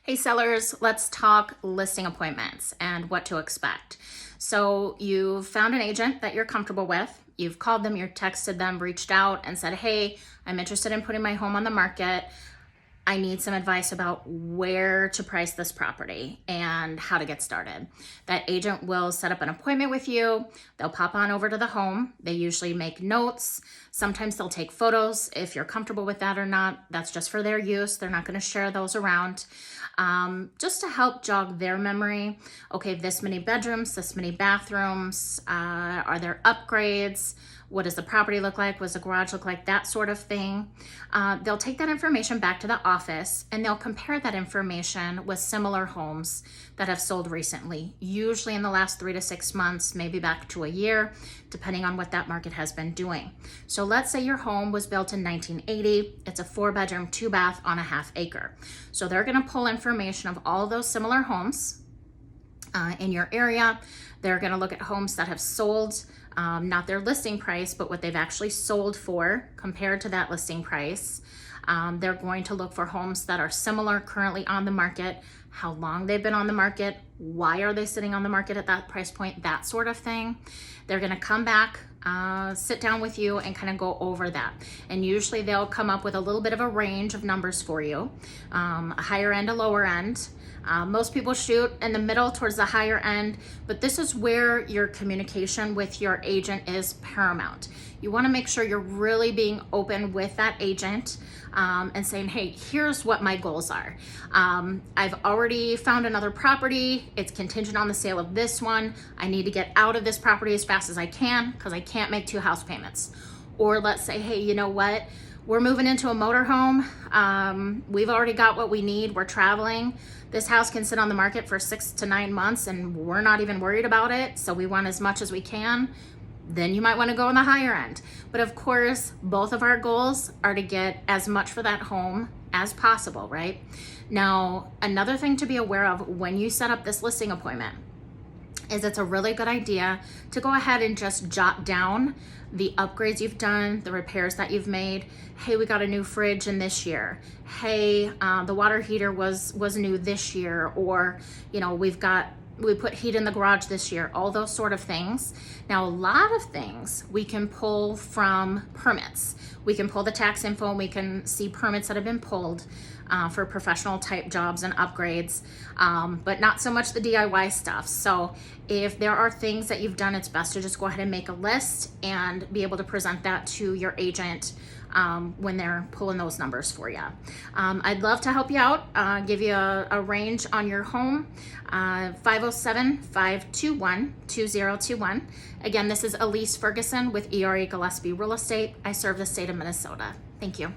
Hey sellers, let's talk listing appointments and what to expect. So you found an agent that you're comfortable with. You've called them, you've texted them, reached out and said, hey, I'm interested in putting my home on the market. I need some advice about where to price this property and how to get started. That agent will set up an appointment with you. They'll pop on over to the home. They usually make notes. Sometimes they'll take photos if you're comfortable with that or not. That's just for their use. They're not going to share those around. Just to help jog their memory. Okay, this many bedrooms, this many bathrooms. Are there upgrades? What does the property look like? What does the garage look like? That sort of thing. They'll take that information back to the office and they'll compare that information with similar homes that have sold recently, usually in the last 3 to 6 months, maybe back to a year, depending on what that market has been doing. So let's say your home was built in 1980. It's a 4-bedroom, 2-bath on a ½ acre. So they're gonna pull information of all of those similar homes in your area. They're gonna look at homes that have sold, not their listing price, but what they've actually sold for compared to that listing price. They're going to look for homes that are similar currently on the market, how long they've been on the market, why are they sitting on the market at that price point, that sort of thing. They're gonna come back, sit down with you and kind of go over that. And usually they'll come up with a little bit of a range of numbers for you, a higher end, a lower end. Most people shoot in the middle towards the higher end, but this is where your communication with your agent is paramount. You want to make sure you're really being open with that agent and saying, hey, here's what my goals are. I've already found another property. It's contingent on the sale of this one. I need to get out of this property as fast as I can because I can't make 2 house payments. Or let's say, hey, you know what? We're moving into a motorhome. We've already got what we need. We're traveling. This house can sit on the market for 6 to 9 months and we're not even worried about it. So we want as much as we can. Then you might want to go on the higher end. But of course, both of our goals are to get as much for that home as possible, right? Now, another thing to be aware of when you set up this listing appointment is it's a really good idea to go ahead and just jot down the upgrades you've done, the repairs that you've made. Hey, we got a new fridge in this year. Hey, the water heater was new this year, or you know, we put heat in the garage this year, all those sort of things. Now, a lot of things we can pull from permits. We can pull the tax info and we can see permits that have been pulled for professional type jobs and upgrades, but not so much the DIY stuff. So if there are things that you've done, it's best to just go ahead and make a list and be able to present that to your agent when they're pulling those numbers for you. I'd love to help you out, give you a range on your home, 507-521-2021. Again, this is Elise Ferguson with ERA Gillespie Real Estate. I serve the state of Minnesota. Thank you.